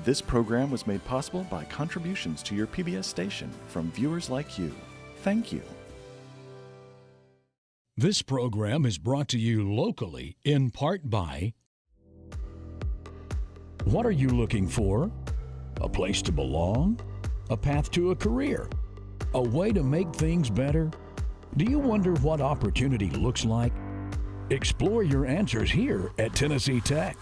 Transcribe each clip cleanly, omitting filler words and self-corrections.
This program was made possible by contributions to your PBS station from viewers like you. Thank you. This program is brought to you locally in part by... What are you looking for? A place to belong? A path to a career? A way to make things better? Do you wonder what opportunity looks like? Explore your answers here at Tennessee Tech.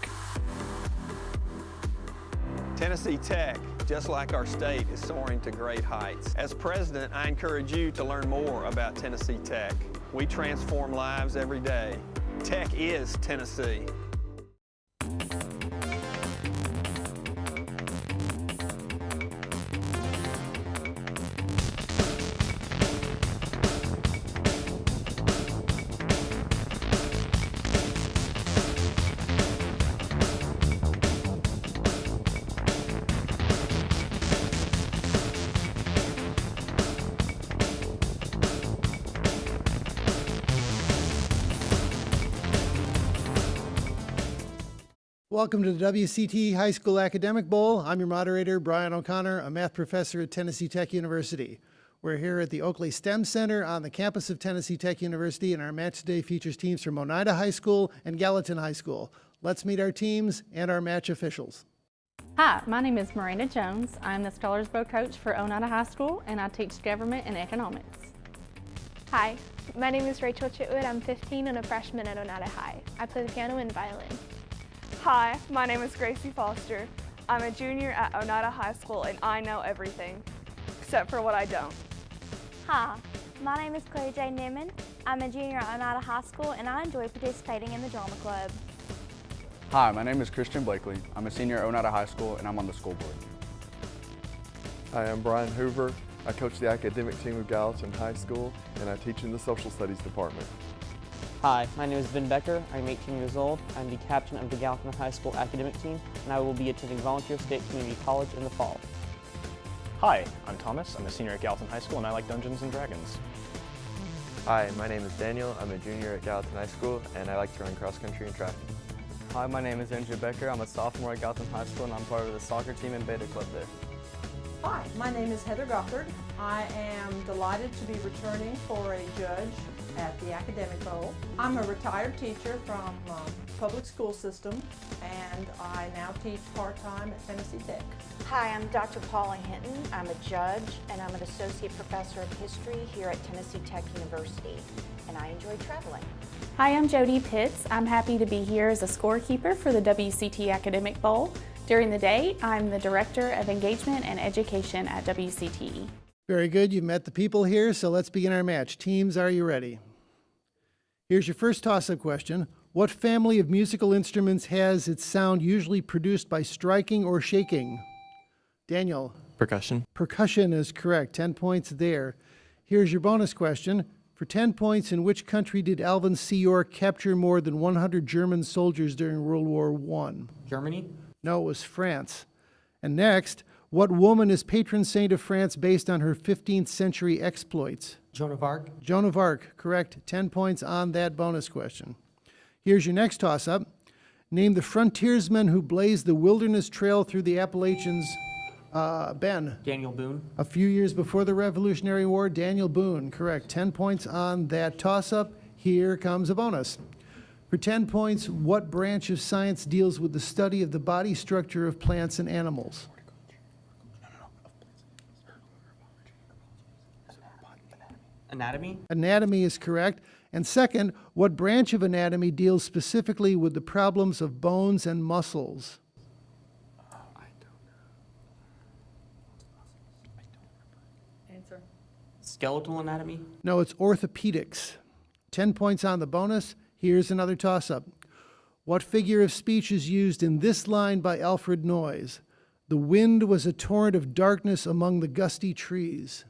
Tennessee Tech, just like our state, is soaring to great heights. As president, I encourage you to learn more about Tennessee Tech. We transform lives every day. Tech is Tennessee. Welcome to the WCTE High School Academic Bowl. I'm your moderator, Brian O'Connor, a math professor at Tennessee Tech University. We're here at the Oakley STEM Center on the campus of Tennessee Tech University, and our match today features teams from Oneida High School and Gallatin High School. Let's meet our teams and our match officials. Hi, my name is Miranda Jones. I'm the Scholars Bowl coach for Oneida High School, and I teach government and economics. Hi, my name is Rachel Chitwood. I'm 15 and a freshman at Oneida High. I play the piano and violin. Hi, my name is Gracie Foster. I'm a junior at Oneida High School and I know everything, except for what I don't. Hi, my name is Chloe J. Newman. I'm a junior at Oneida High School and I enjoy participating in the drama club. Hi, my name is Christian Blakely. I'm a senior at Oneida High School and I'm on the school board. Hi, I'm Brian Hoover. I coach the academic team of Gallatin High School and I teach in the social studies department. Hi, my name is Ben Becker. I'm 18 years old. I'm the captain of the Gallatin High School academic team, and I will be attending Volunteer State Community College in the fall. Hi, I'm Thomas. I'm a senior at Gallatin High School, and I like Dungeons & Dragons. Hi, my name is Daniel. I'm a junior at Gallatin High School, and I like to run cross country and track. Hi, my name is Andrew Becker. I'm a sophomore at Gallatin High School, and I'm part of the soccer team and beta club there. Hi, my name is Heather Gothard. I am delighted to be returning for a judge at the Academic Bowl. I'm a retired teacher from public school system, and I now teach part-time at Tennessee Tech. Hi, I'm Dr. Paula Hinton. I'm a judge, and I'm an associate professor of history here at Tennessee Tech University, and I enjoy traveling. Hi, I'm Jody Pitts. I'm happy to be here as a scorekeeper for the WCTE Academic Bowl. During the day, I'm the Director of Engagement and Education at WCTE. Very good. You've met the people here, so let's begin our match. Teams, are you ready? Here's your first toss-up question. What family of musical instruments has its sound usually produced by striking or shaking? Daniel. Percussion. Percussion is correct. 10 points there. Here's your bonus question. For 10 points, in which country did Alvin C. York capture more than 100 German soldiers during World War I? Germany? No, it was France. And next, what woman is patron saint of France based on her 15th century exploits? Joan of Arc. Joan of Arc, correct. 10 points on that bonus question. Here's your next toss-up. Name the frontiersman who blazed the wilderness trail through the Appalachians. Ben. Daniel Boone. A few years before the Revolutionary War, Daniel Boone, correct. 10 points on that toss-up. Here comes a bonus. For 10 points, what branch of science deals with the study of the body structure of plants and animals? Anatomy? Anatomy is correct. And second, what branch of anatomy deals specifically with the problems of bones and muscles? I don't know. Answer. Skeletal anatomy? No, it's orthopedics. 10 points on the bonus. Here's another toss-up. What figure of speech is used in this line by Alfred Noyes? The wind was a torrent of darkness among the gusty trees.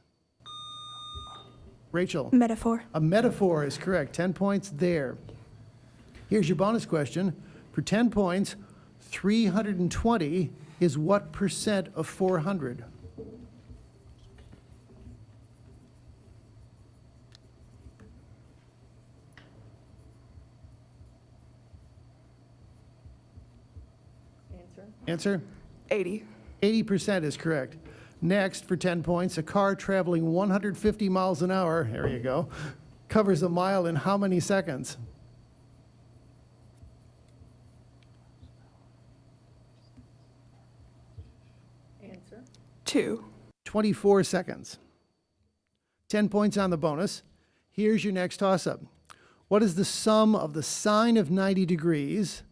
Rachel. Metaphor. A metaphor is correct. 10 points there. Here's your bonus question. For 10 points, 320 is what percent of 400? Answer. Answer? 80. 80% is correct. Next, for 10 points, a car traveling 150 miles an hour, there you go, covers a mile in how many seconds? Answer. 2. 24 seconds. 10 points on the bonus. Here's your next toss-up. What is the sum of the sine of 90 degrees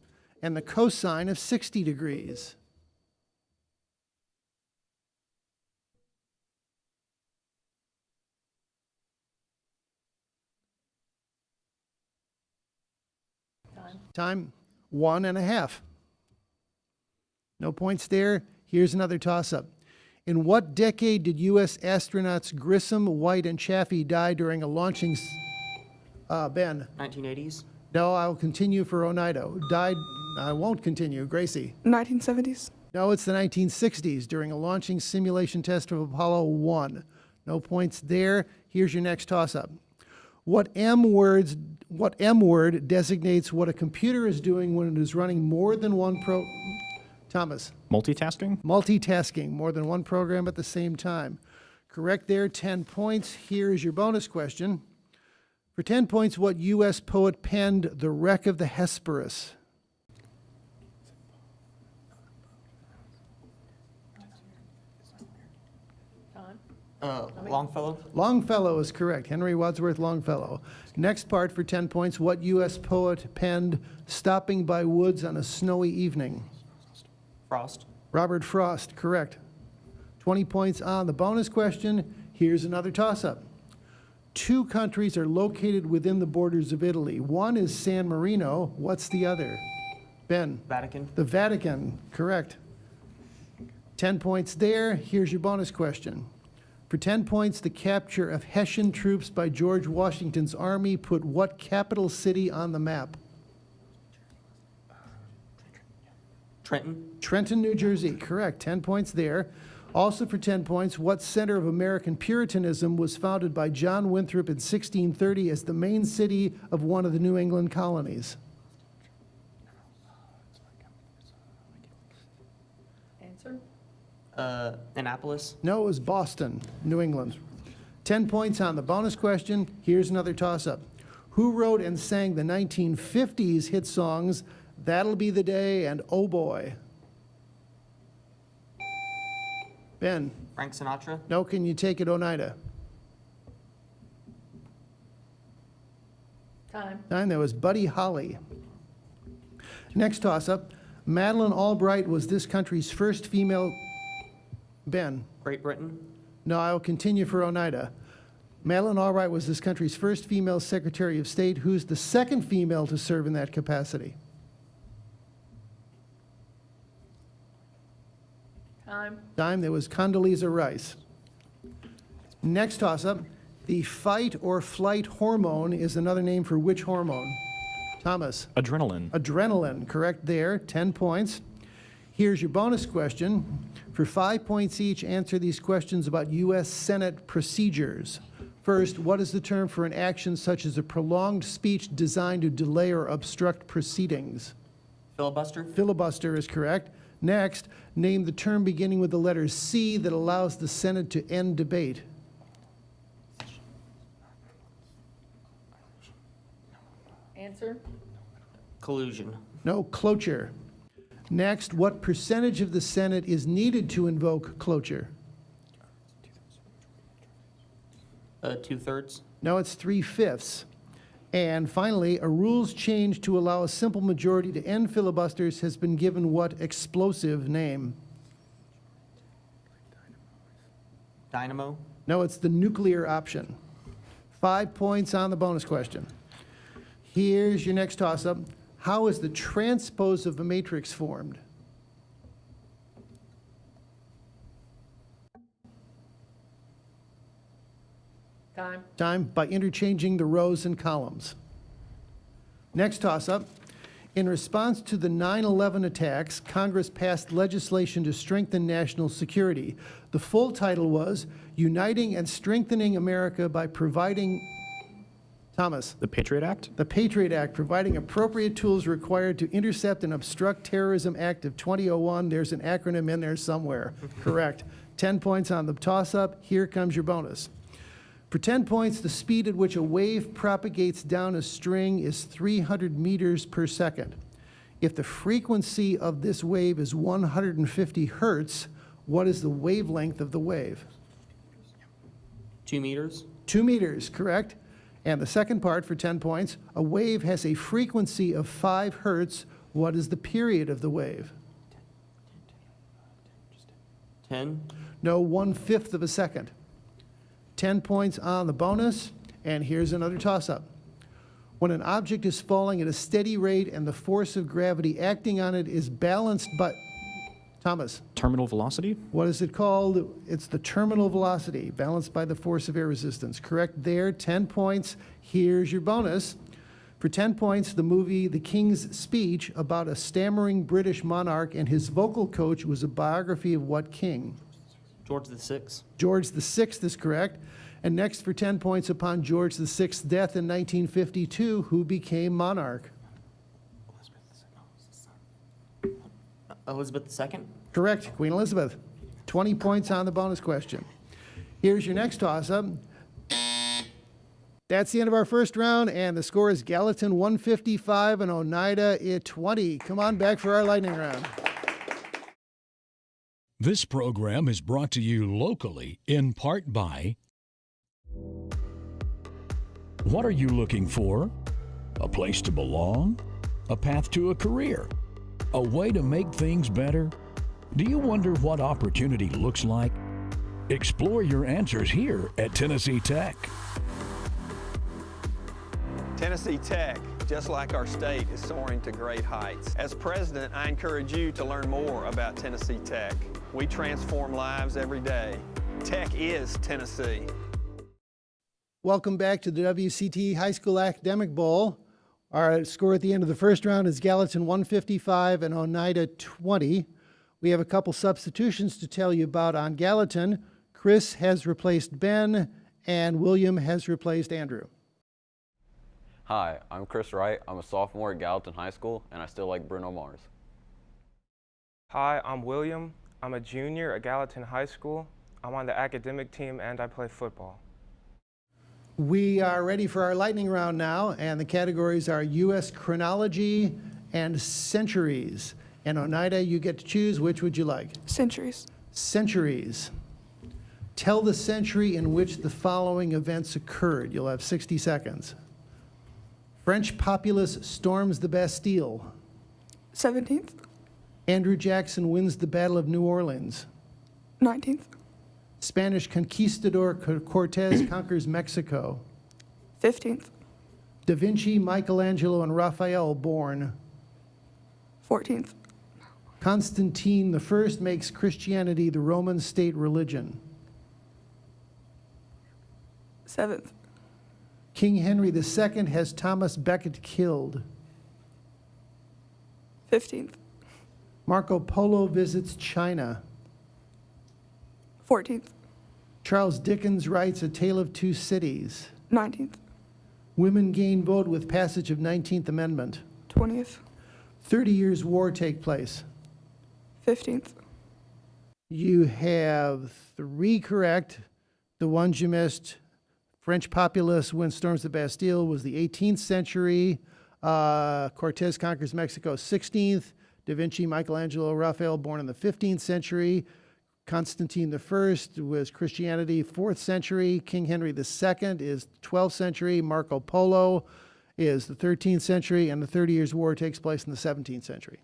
and the cosine of 60 degrees? Time, 1.5. No points there. Here's another toss-up. In what decade did U.S. astronauts Grissom, White, and Chaffee die during a launching... Ben? 1980s. No, I'll continue for Oneida. Died... I won't continue. Gracie? 1970s. No, it's the 1960s during a launching simulation test of Apollo 1. No points there. Here's your next toss-up. What M word designates what a computer is doing when it is running more than one Thomas? Multitasking? Multitasking, more than one program at the same time. Correct there, 10 points. Here is your bonus question. For 10 points, what U.S. poet penned The Wreck of the Hesperus? Longfellow. Longfellow is correct. Henry Wadsworth Longfellow. Next part for 10 points. What U.S. poet penned Stopping by Woods on a Snowy Evening? Frost. Robert Frost, correct. 20 points on the bonus question. Here's another toss-up. 2 countries are located within the borders of Italy. One is San Marino. What's the other? Ben? Vatican. The Vatican, correct. 10 points there. Here's your bonus question. For 10 points, the capture of Hessian troops by George Washington's army put what capital city on the map? Trenton. Trenton, New Jersey, correct. 10 points there. Also for 10 points, what center of American Puritanism was founded by John Winthrop in 1630 as the main city of one of the New England colonies? Answer. Annapolis. No, it was Boston, New England. 10 points on the bonus question. Here's another toss-up. Who wrote and sang the 1950s hit songs That'll Be the Day and Oh Boy? Ben? Frank Sinatra. No, can you take it, Oneida? Time. There was Buddy Holly. Next toss-up. Madeleine Albright was this country's first female... Ben? Great Britain. No, I will continue for Oneida. Madeleine Albright was this country's first female Secretary of State. Who's the second female to serve in that capacity? Time. There was Condoleezza Rice. Next toss-up. The fight or flight hormone is another name for which hormone? Thomas? Adrenaline. Adrenaline, correct there. 10 points. Here's your bonus question. For 5 points each, answer these questions about U.S. Senate procedures. First, what is the term for an action such as a prolonged speech designed to delay or obstruct proceedings? Filibuster. Filibuster is correct. Next, name the term beginning with the letter C that allows the Senate to end debate. Answer. Collusion. No, cloture. Next, what percentage of the Senate is needed to invoke cloture? 2/3. No, it's 3/5. And finally, a rules change to allow a simple majority to end filibusters has been given what explosive name? Dynamo. No, it's the nuclear option. 5 points on the bonus question. Here's your next toss-up. How is the transpose of a matrix formed? Time. By interchanging the rows and columns. Next toss-up. In response to the 9/11 attacks, Congress passed legislation to strengthen national security. The full title was Uniting and Strengthening America by Providing... Thomas. The Patriot Act? The Patriot Act, providing appropriate tools required to intercept and obstruct terrorism act of 2001. There's an acronym in there somewhere. Correct. 10 points on the toss-up. Here comes your bonus. For 10 points, the speed at which a wave propagates down a string is 300 meters per second. If the frequency of this wave is 150 hertz, what is the wavelength of the wave? 2 meters. 2 meters, correct. And the second part for 10 points, a wave has a frequency of 5 hertz. What is the period of the wave? 10. No, 1/5 of a second. 10 points on the bonus, and here's another toss-up. When an object is falling at a steady rate and the force of gravity acting on it is balanced by... Thomas. Terminal velocity? What is it called? It's the terminal velocity, balanced by the force of air resistance. Correct there, 10 points. Here's your bonus. For 10 points, the movie The King's Speech, about a stammering British monarch and his vocal coach, was a biography of what king? George VI. George VI is correct. And next, for 10 points, upon George VI's death in 1952, who became monarch? Elizabeth II. Correct, Queen Elizabeth. 20 points on the bonus question. Here's your next toss-up. That's the end of our first round, and the score is Gallatin 155 and Oneida 20. Come on back for our lightning round. This program is brought to you locally in part by... What are you looking for? A place to belong? A path to a career? A way to make things better? Do you wonder what opportunity looks like? Explore your answers here at Tennessee Tech. Tennessee Tech, just like our state, is soaring to great heights. As president, I encourage you to learn more about Tennessee Tech. We transform lives every day. Tech is Tennessee. Welcome back to the WCTE High School Academic Bowl. Our score at the end of the first round is Gallatin 155 and Oneida 20. We have a couple substitutions to tell you about on Gallatin. Chris has replaced Ben, and William has replaced Andrew. Hi, I'm Chris Wright. I'm a sophomore at Gallatin High School, and I still like Bruno Mars. Hi, I'm William. I'm a junior at Gallatin High School. I'm on the academic team, and I play football. We are ready for our lightning round now, and the categories are U.S. chronology and centuries. And Oneida, you get to choose. Which would you like? Centuries. Centuries. Tell the century in which the following events occurred. You'll have 60 seconds. French populace storms the Bastille. 17th. Andrew Jackson wins the Battle of New Orleans. 19th. Spanish conquistador Cortez conquers Mexico. 15th. Da Vinci, Michelangelo, and Raphael born. 14th. Constantine I makes Christianity the Roman state religion. 7th. King Henry II has Thomas Becket killed. 15th. Marco Polo visits China. 14th. Charles Dickens writes A Tale of Two Cities. 19th. Women gain vote with passage of 19th Amendment. 20th. 30 Years' War take place. 15th. You have 3 correct. The ones you missed, French populace when storms the Bastille was the 18th century. Cortez conquers Mexico, 16th. Da Vinci, Michelangelo, Raphael born in the 15th century. Constantine I was Christianity, 4th century. King Henry II is 12th century. Marco Polo is the 13th century, and the 30 Years' War takes place in the 17th century.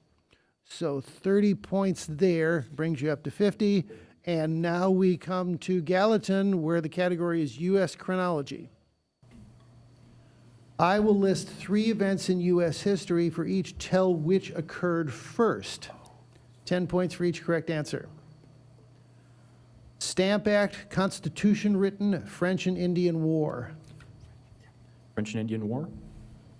So 30 points there brings you up to 50. And now we come to Gallatin, where the category is U.S. chronology. I will list 3 events in U.S. history. For each, tell which occurred first. 10 points for each correct answer. Stamp Act, Constitution written, French and Indian War. French and Indian War?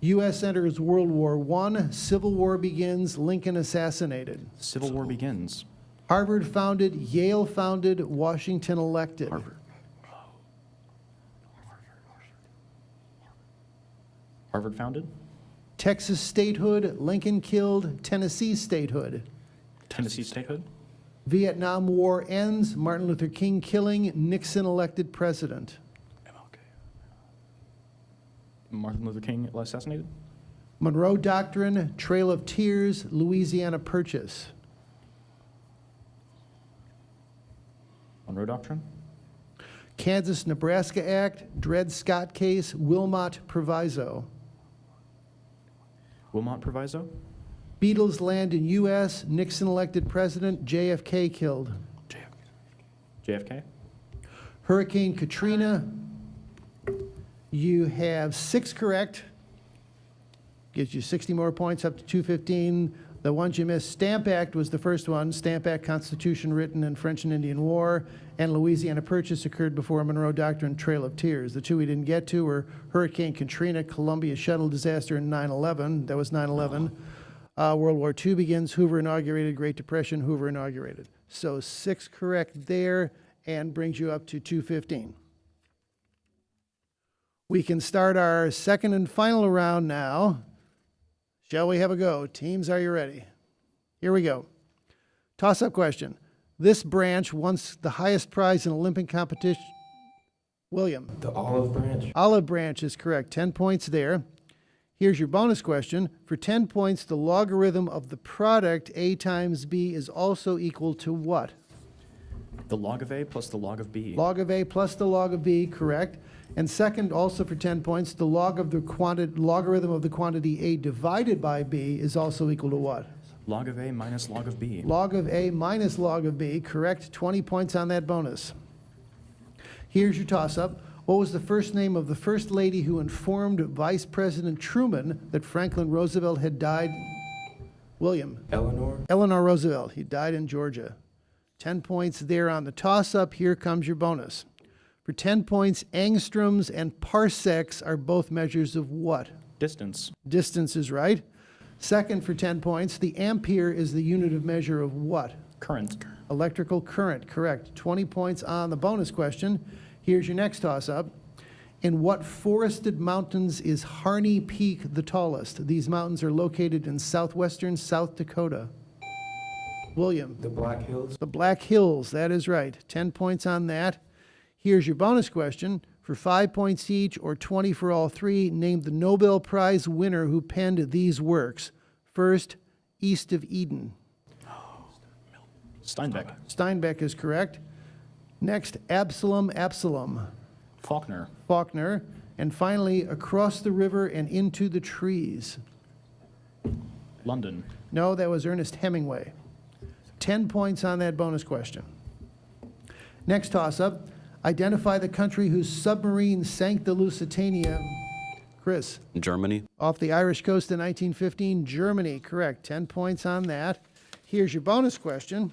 U.S. enters World War I, Civil War begins, Lincoln assassinated. Civil War begins. Harvard founded, Yale founded, Washington elected. Harvard. Harvard founded. Texas statehood, Lincoln killed, Tennessee statehood. Tennessee statehood. Vietnam War ends, Martin Luther King killing, Nixon elected president. Martin Luther King assassinated. Monroe Doctrine, Trail of Tears, Louisiana Purchase. Monroe Doctrine. Kansas-Nebraska Act, Dred Scott case, Wilmot Proviso. Wilmot Proviso. Beatles land in U.S., Nixon elected president, JFK killed. JFK. Hurricane Katrina, you have 6 correct. Gives you 60 more points, up to 215. The ones you missed, Stamp Act was the first one. Stamp Act, Constitution written in French and Indian War, and Louisiana Purchase occurred before Monroe Doctrine, Trail of Tears. The 2 we didn't get to were Hurricane Katrina, Columbia shuttle disaster, and 9/11. That was 9/11. World War II begins, Hoover inaugurated, Great Depression, Hoover inaugurated. So 6 correct there, and brings you up to 215. We can start our second and final round now. Shall we have a go? Teams, are you ready? Here we go. Toss-up question. This branch won the highest prize in Olympic competition. William. The olive branch. Olive branch is correct. 10 points there. Here's your bonus question. For 10 points, the logarithm of the product A times B is also equal to what? The log of A plus the log of B. Log of A plus the log of B, correct. And second, also for 10 points, the logarithm of the quantity A divided by B is also equal to what? Log of A minus log of B. Log of A minus log of B, correct. 20 points on that bonus. Here's your toss-up. What was the first name of the first lady who informed Vice President Truman that Franklin Roosevelt had died? William. Eleanor. Eleanor Roosevelt. He died in Georgia. 10 points there on the toss-up. Here comes your bonus. For 10 points, angstroms and parsecs are both measures of what? Distance. Distance is right. Second, for 10 points, the ampere is the unit of measure of what? Current. Electrical current, correct. 20 points on the bonus question. Here's your next toss-up. In what forested mountains is Harney Peak the tallest? These mountains are located in southwestern South Dakota. William. The Black Hills. The Black Hills, that is right. 10 points on that. Here's your bonus question. For 5 points each, or 20 for all 3, name the Nobel Prize winner who penned these works. First, East of Eden. Steinbeck. Steinbeck is correct. Next, Absalom. Faulkner. Faulkner. And finally, Across the River and Into the Trees. London. No, that was Ernest Hemingway. 10 points on that bonus question. Next toss-up. Identify the country whose submarine sank the Lusitania. Chris. Germany. Off the Irish coast in 1915, Germany. Correct. 10 points on that. Here's your bonus question.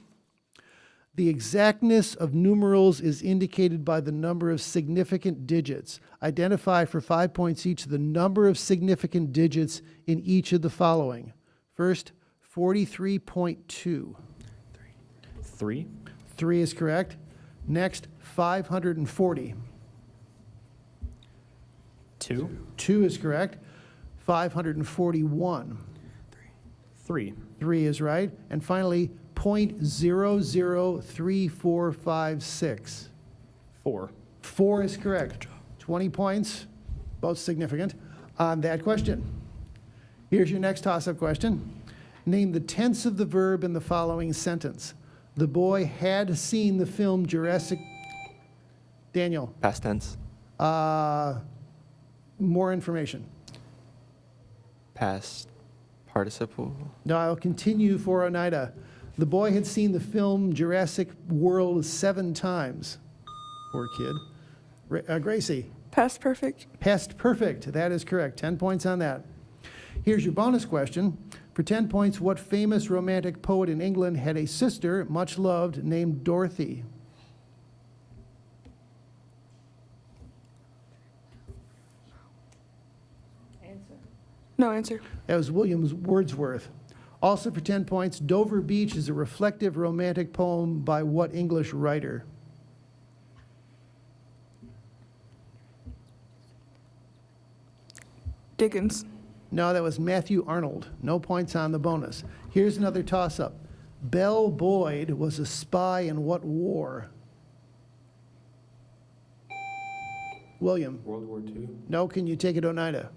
The exactness of numerals is indicated by the number of significant digits. Identify for 5 points each the number of significant digits in each of the following. First, 43.2. 3. 3 is correct. Next, 540. 2. 2 is correct. 541. 3. 3 is right. And finally, 0.003456. 4. 4 is correct. 20 points, both significant, on that question. Here's your next toss-up question. Name the tense of the verb in the following sentence. The boy had seen the film Jurassic... Daniel. Past tense. More information. Past participle. No, I'll continue for Oneida. The boy had seen the film Jurassic World 7 times. Poor kid. Gracie. Past perfect. Past perfect. That is correct. 10 points on that. Here's your bonus question. For 10 points, what famous romantic poet in England had a sister, much loved, named Dorothy? No answer. That was William Wordsworth. Also for 10 points, Dover Beach is a reflective romantic poem by what English writer? Dickens. No, that was Matthew Arnold. No points on the bonus. Here's another toss-up. Belle Boyd was a spy in what war? William. World War II. No, can you take it, Oneida?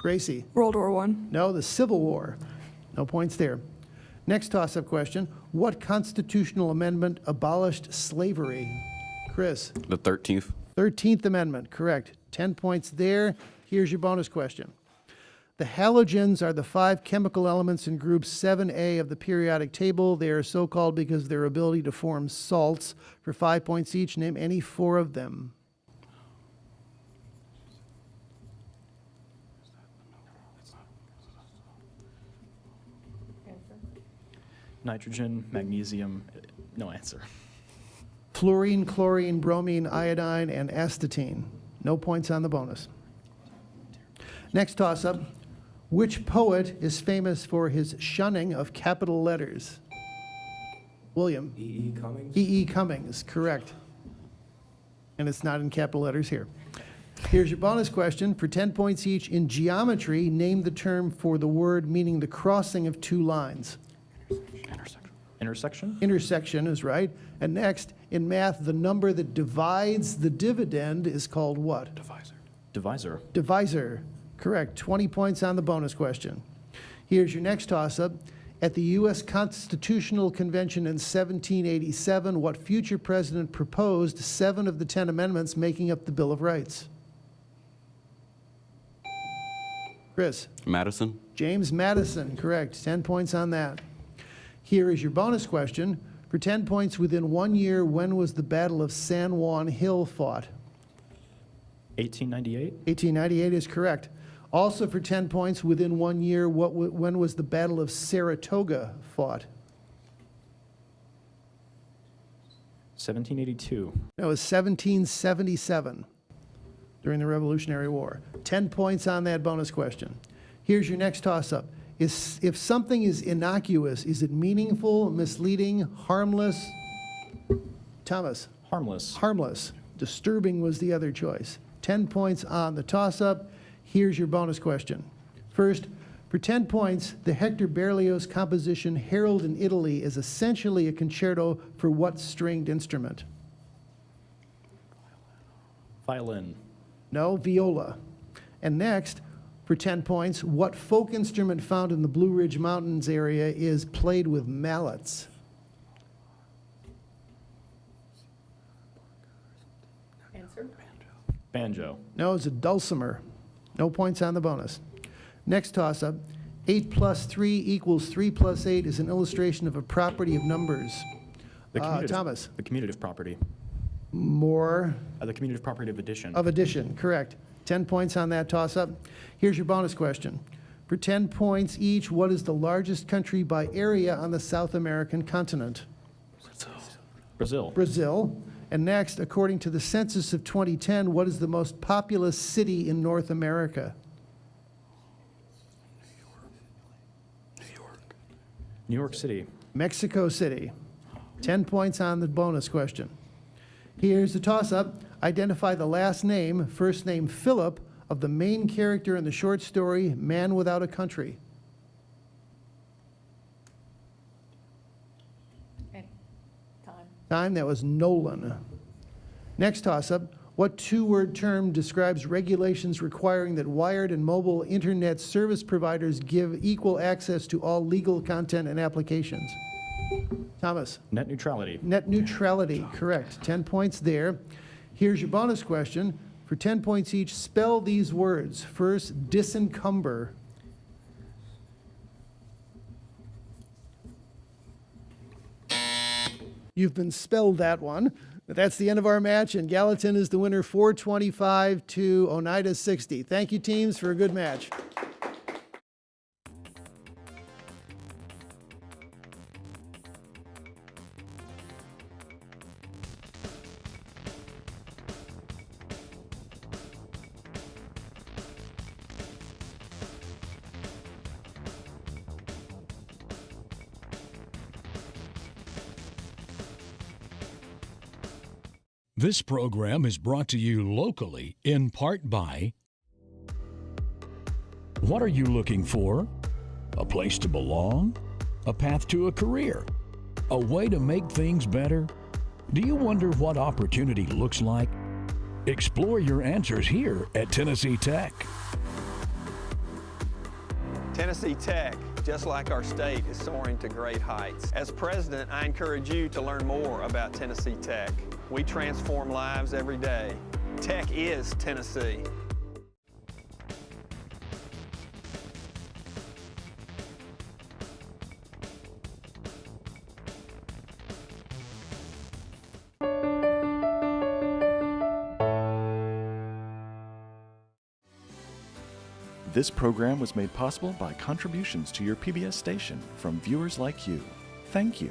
Gracie. World War I. No, the Civil War. No points there. Next toss-up question. What constitutional amendment abolished slavery? Chris. The 13th. 13th Amendment, correct. 10 points there. Here's your bonus question. The halogens are the 5 chemical elements in group 7A of the periodic table. They are so called because of their ability to form salts. For 5 points each, name any 4 of them. Nitrogen, magnesium, no answer. Fluorine, chlorine, bromine, iodine, and astatine. No points on the bonus. Next toss-up. Which poet is famous for his shunning of capital letters? William. E.E. Cummings? E.E. Cummings, correct. And it's not in capital letters here. Here's your bonus question. For 10 points each, in geometry, name the term for the word meaning the crossing of 2 lines. Intersection? Intersection is right. And next, in math, the number that divides the dividend is called what? Divisor. Divisor. Correct. 20 points on the bonus question. Here's your next toss-up. At the U.S. Constitutional Convention in 1787, what future president proposed 7 of the 10 amendments making up the Bill of Rights? Chris. Madison. James Madison. Correct. 10 points on that. Here is your bonus question. For 10 points within 1 year, when was the Battle of San Juan Hill fought? 1898? 1898 is correct. Also for 10 points within 1 year, when was the Battle of Saratoga fought? 1782. No, it was 1777 during the Revolutionary War. 10 points on that bonus question. Here's your next toss-up. If something is innocuous, is it meaningful, misleading, harmless? Thomas. Harmless. Harmless. Disturbing was the other choice. 10 points on the toss-up. Here's your bonus question. First, for 10 points, the Hector Berlioz composition Harold in Italy is essentially a concerto for what stringed instrument? Violin. No, viola. And next, for 10 points, what folk instrument found in the Blue Ridge Mountains area is played with mallets? Answer. Banjo. No, it's a dulcimer. No points on the bonus. Next toss-up. 8 plus 3 equals 3 plus 8 is an illustration of a property of numbers. Thomas. The commutative property. More. The commutative property of addition. Of addition, correct. 10 points on that toss-up. Here's your bonus question. For 10 points each, what is the largest country by area on the South American continent? Brazil. Brazil. And next, according to the census of 2010, what is the most populous city in North America? New York City. Mexico City. 10 points on the bonus question. Here's the toss-up. Identify the last name, first name Philip, of the main character in the short story Man Without a Country. Time, that was Nolan. Next toss-up. What 2-word term describes regulations requiring that wired and mobile internet service providers give equal access to all legal content and applications? Thomas. Net neutrality. Net neutrality, correct. 10 points there. Here's your bonus question. For 10 points each, spell these words. First, disencumber. You've been spelled that one. But that's the end of our match, and Gallatin is the winner, 425 to Oneida 60. Thank you, teams, for a good match. This program is brought to you locally in part by What are you looking for? A place to belong? A path to a career? A way to make things better? Do you wonder what opportunity looks like? Explore your answers here at Tennessee Tech. Tennessee Tech, just like our state, is soaring to great heights. As president, I encourage you to learn more about Tennessee Tech. We transform lives every day. Tech is Tennessee. This program was made possible by contributions to your PBS station from viewers like you. Thank you.